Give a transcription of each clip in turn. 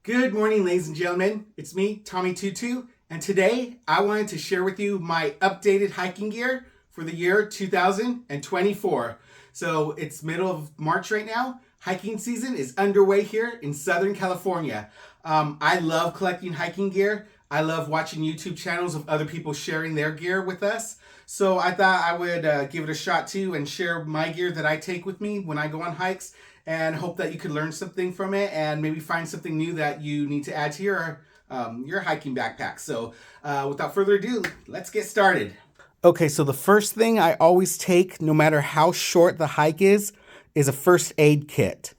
Good morning, ladies and gentlemen. It's me, Tommy Tutu, and today I wanted to share with you my updated hiking gear for the year 2024. So it's middle of March right now. Hiking season is underway here in Southern California. I love collecting hiking gear. I love watching YouTube channels of other people sharing their gear with us. So I thought I would give it a shot too and share my gear that I take with me when I go on hikes, and hope that you could learn something from it and maybe find something new that you need to add to your hiking backpack. So without further ado, let's get started. Okay, so the first thing I always take, no matter how short the hike is a first aid kit.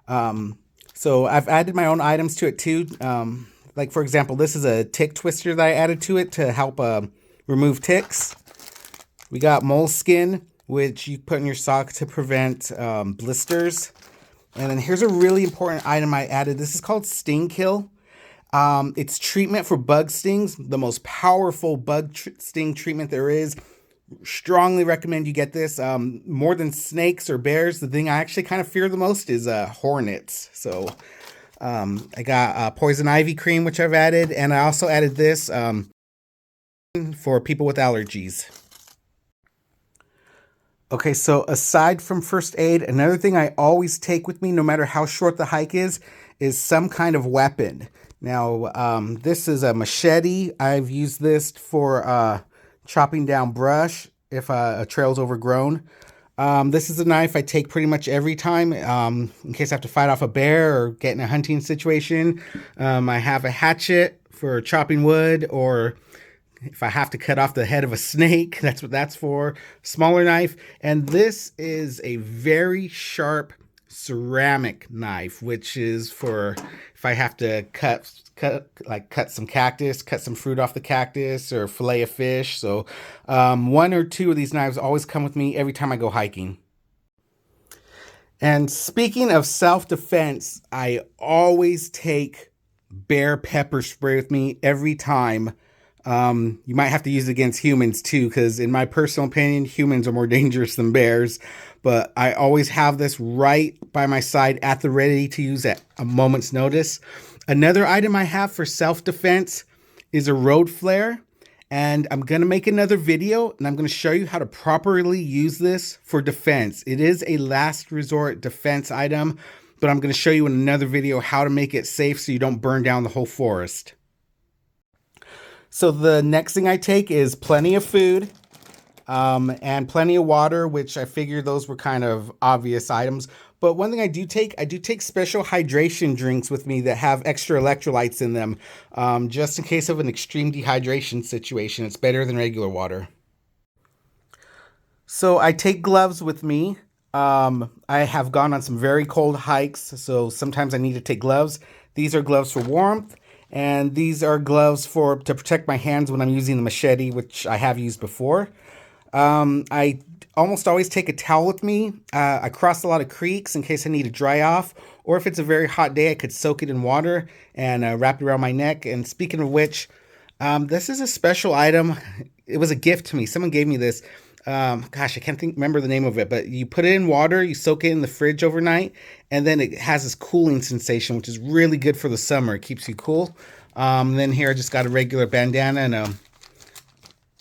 So I've added my own items to it too. Like for example, this is a tick twister that I added to it to help remove ticks. We got moleskin, which you put in your sock to prevent blisters. And then here's a really important item I added. This is called Sting Kill. It's treatment for bug stings, the most powerful bug sting treatment there is. Strongly recommend you get this. More than snakes or bears, the thing I actually kind of fear the most is hornets. So I got poison ivy cream, which I've added. And I also added this for people with allergies. Okay, so aside from first aid, another thing I always take with me, no matter how short the hike is some kind of weapon. Now, this is a machete. I've used this for chopping down brush if a trail's overgrown. This is a knife I take pretty much every time in case I have to fight off a bear or get in a hunting situation. I have a hatchet for chopping wood, or if I have to cut off the head of a snake, that's what that's for. Smaller knife. And this is a very sharp ceramic knife, which is for if I have to cut some cactus, cut some fruit off the cactus, or fillet a fish. So one or two of these knives always come with me every time I go hiking. And speaking of self-defense, I always take bear pepper spray with me every time. You might have to use it against humans too, because in my personal opinion, humans are more dangerous than bears. But I always have this right by my side at the ready to use at a moment's notice. Another item I have for self-defense is a road flare. And I'm going to make another video and I'm going to show you how to properly use this for defense. It is a last resort defense item, but I'm going to show you in another video how to make it safe so you don't burn down the whole forest. So the next thing I take is plenty of food and plenty of water, which I figured those were kind of obvious items. But one thing I do take special hydration drinks with me that have extra electrolytes in them, just in case of an extreme dehydration situation. It's better than regular water. So I take gloves with me. I have gone on some very cold hikes, so sometimes I need to take gloves. These are gloves for warmth. And these are gloves to protect my hands when I'm using the machete, which I have used before. I almost always take a towel with me. I cross a lot of creeks in case I need to dry off. Or if it's a very hot day, I could soak it in water and wrap it around my neck. And speaking of which, this is a special item. It was a gift to me. Someone gave me this. Gosh, I can't remember the name of it, but you put it in water, you soak it in the fridge overnight, and then it has this cooling sensation, which is really good for the summer. It keeps you cool. Then here I just got a regular bandana and a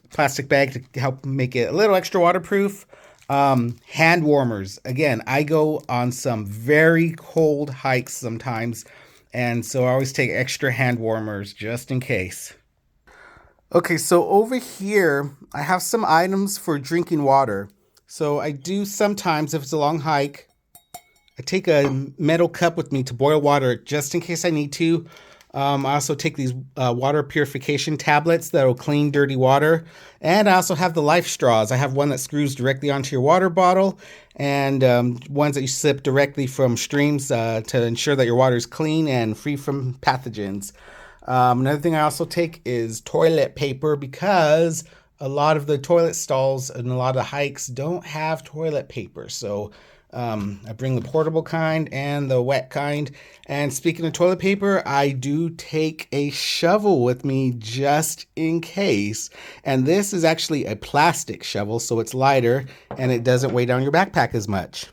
plastic bag to help make it a little extra waterproof. Hand warmers. Again, I go on some very cold hikes sometimes, and so I always take extra hand warmers just in case. Okay, so over here, I have some items for drinking water. So I do sometimes, if it's a long hike, I take a metal cup with me to boil water just in case I need to. I also take these water purification tablets that will clean dirty water. And I also have the life straws. I have one that screws directly onto your water bottle, and ones that you sip directly from streams to ensure that your water is clean and free from pathogens. Another thing I also take is toilet paper, because a lot of the toilet stalls and a lot of hikes don't have toilet paper. So I bring the portable kind and the wet kind. And speaking of toilet paper, I do take a shovel with me just in case. And this is actually a plastic shovel, so it's lighter and it doesn't weigh down your backpack as much.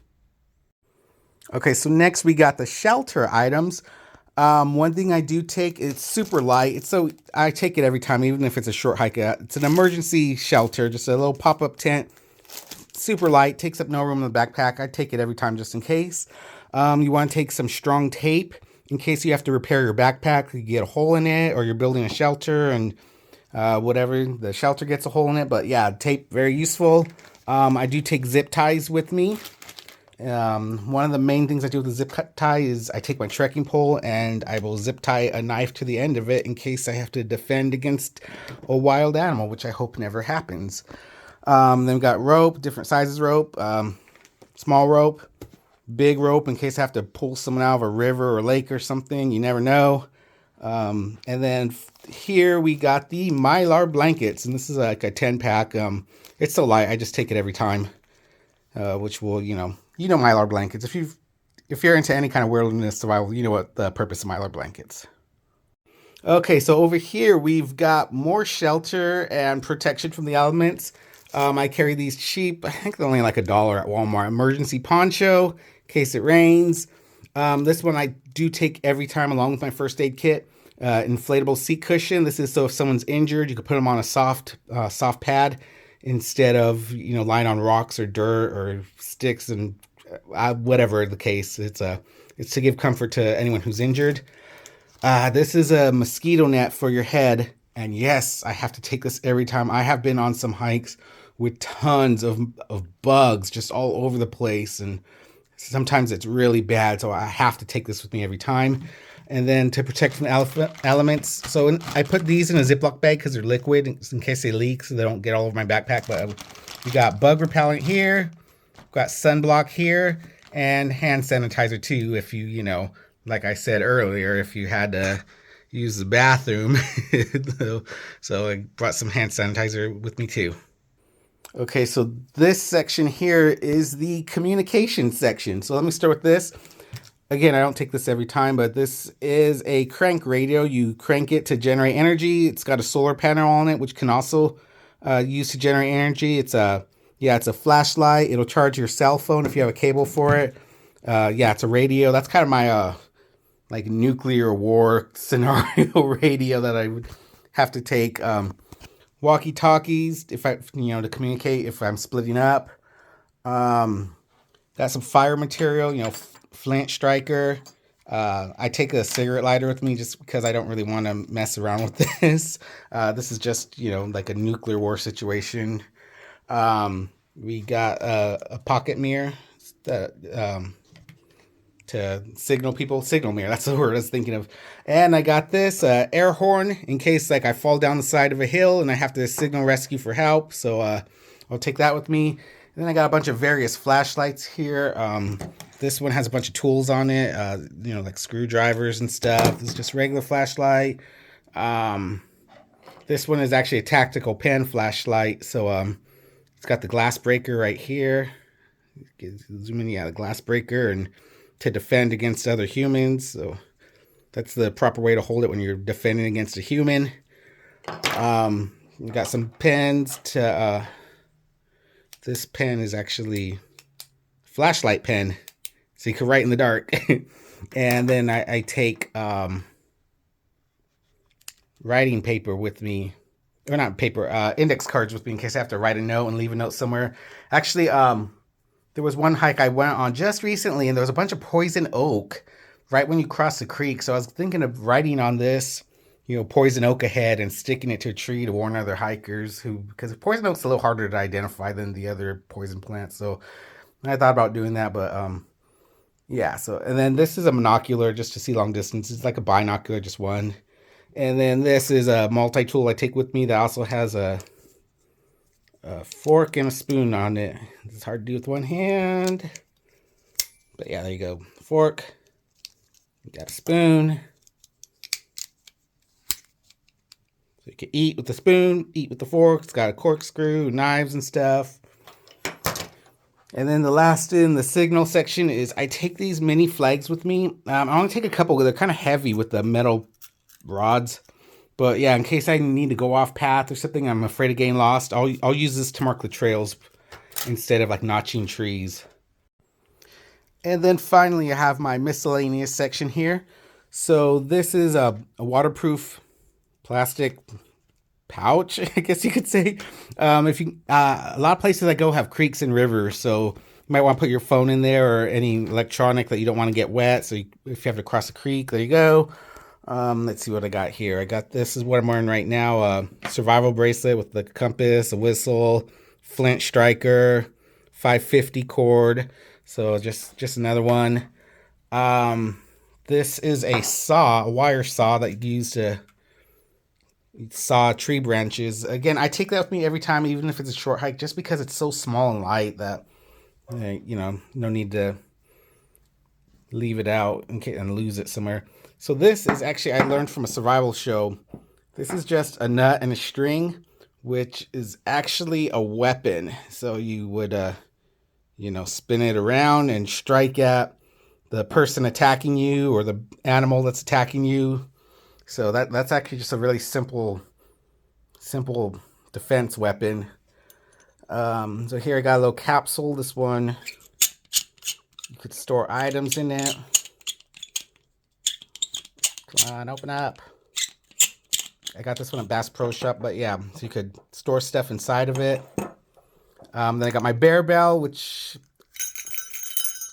Okay, so next we got the shelter items. One thing I do take, it's super light. So I take it every time, even if it's a short hike. It's an emergency shelter, just a little pop-up tent. Super light, takes up no room in the backpack. I take it every time just in case. You want to take some strong tape in case you have to repair your backpack. You get a hole in it, or you're building a shelter and whatever, the shelter gets a hole in it. But yeah, tape, very useful. I do take zip ties with me. One of the main things I do with the zip tie is I take my trekking pole and I will zip tie a knife to the end of it in case I have to defend against a wild animal, which I hope never happens. Then we got rope, different sizes rope, small rope, big rope in case I have to pull someone out of a river or lake or something. You never know. And then here we got the Mylar blankets, and this is like a 10-pack. It's so light, I just take it every time, which will, you know Mylar blankets. If you're into any kind of wilderness survival, you know what the purpose of Mylar blankets. Okay, so over here we've got more shelter and protection from the elements. I carry these cheap, I think they're only like $1 at Walmart, emergency poncho in case it rains. This one I do take every time along with my first aid kit. Inflatable seat cushion. This is so if someone's injured, you can put them on a soft pad instead of lying on rocks or dirt or sticks and whatever the case. It's to give comfort to anyone who's injured. This is a mosquito net for your head, and yes, I have to take this every time. I have been on some hikes with tons of bugs just all over the place, and sometimes it's really bad, so I have to take this with me every time. And then to protect from elements, so I put these in a Ziploc bag because they're liquid in case they leak, so they don't get all over my backpack. But we got bug repellent here, got sunblock here, and hand sanitizer too. If like I said earlier, if you had to use the bathroom, so I brought some hand sanitizer with me too. Okay, so this section here is the communication section. So let me start with this. Again, I don't take this every time, but this is a crank radio. You crank it to generate energy. It's got a solar panel on it, which can also use to generate energy. It's a flashlight. It'll charge your cell phone if you have a cable for it. It's a radio. That's kind of my like nuclear war scenario radio that I would have to take. Walkie-talkies if I to communicate if I'm splitting up. Got some fire material, flint striker. I take a cigarette lighter with me just because I don't really want to mess around with this. This is just like a nuclear war situation. We got a pocket mirror that to signal people. Signal mirror, that's the word I was thinking of. And I got this air horn in case like I fall down the side of a hill and I have to signal rescue for help. So I'll take that with me. And then I got a bunch of various flashlights here. This one has a bunch of tools on it, like screwdrivers and stuff. This is just regular flashlight. This one is actually a tactical pen flashlight. So it's got the glass breaker right here. Zoom in, the glass breaker, and to defend against other humans. So that's the proper way to hold it when you're defending against a human. We got some pens to this pen is actually a flashlight pen, so you can write in the dark. And then I take writing paper with me, or not paper, index cards with me in case I have to write a note and leave a note somewhere. Actually, there was one hike I went on just recently, and there was a bunch of poison oak right when you cross the creek. So I was thinking of writing on this, poison oak ahead and sticking it to a tree to warn other hikers because poison oak's a little harder to identify than the other poison plants. So I thought about doing that, but so, and then this is a monocular just to see long distance. It's like a binocular, just one. And then this is a multi-tool I take with me that also has a fork and a spoon on it. It's hard to do with one hand, but yeah, there you go. Fork, you got a spoon, so you can eat with the spoon, eat with the fork. It's got a corkscrew, knives and stuff. And then the last in the signal section is I take these mini flags with me. I only take a couple. They're kind of heavy with the metal rods. But yeah, in case I need to go off path or something, I'm afraid of getting lost, I'll use this to mark the trails instead of like notching trees. And then finally I have my miscellaneous section here. So this is a waterproof plastic pouch, I guess you could say. If you A lot of places I go have creeks and rivers, so you might want to put your phone in there or any electronic that you don't want to get wet. So if you have to cross a creek, there you go. Let's see what I got here. I got this is what I'm wearing right now: a survival bracelet with the compass, a whistle, flint striker, 550 cord. So just another one. This is a saw, a wire saw that you use to saw tree branches. Again, I take that with me every time, even if it's a short hike, just because it's so small and light that no need to leave it out and lose it somewhere. So this is actually I learned from a survival show. This is just a nut and a string, which is actually a weapon. So you would spin it around and strike at the person attacking you or the animal that's attacking you. So that's actually just a really simple defense weapon. So here I got a little capsule. This one, you could store items in it. Come on, open up. I got this one at Bass Pro Shop, but yeah, so you could store stuff inside of it. Then I got my bear bell, which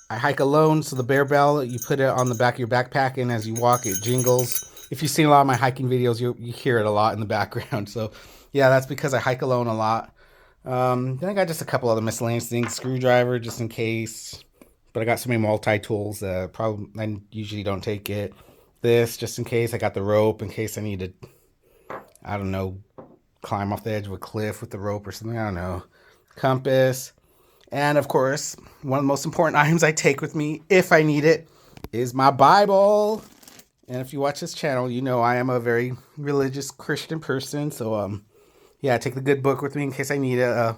I hike alone. So the bear bell, you put it on the back of your backpack, and as you walk, it jingles. If you've seen a lot of my hiking videos, you hear it a lot in the background. So yeah, that's because I hike alone a lot. Then I got just a couple other miscellaneous things. Screwdriver, just in case. But I got so many multi-tools that probably I usually don't take it. This, just in case. I got the rope in case I need to, I don't know, climb off the edge of a cliff with the rope or something. I don't know. Compass. And of course, one of the most important items I take with me, if I need it, is my Bible. And if you watch this channel, you know I am a very religious Christian person. So, yeah, I take the good book with me in case I need it.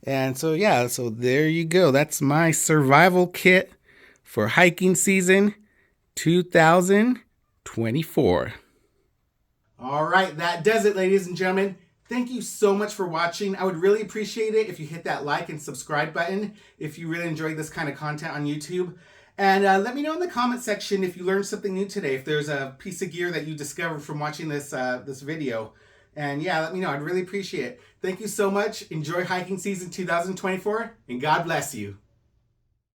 And so, yeah, so there you go. That's my survival kit for hiking season 2024. All right, that does it, ladies and gentlemen. Thank you so much for watching. I would really appreciate it if you hit that like and subscribe button if you really enjoyed this kind of content on YouTube. And let me know in the comment section if you learned something new today, if there's a piece of gear that you discovered from watching this video. And yeah, let me know. I'd really appreciate it. Thank you so much. Enjoy hiking season 2024, and God bless you.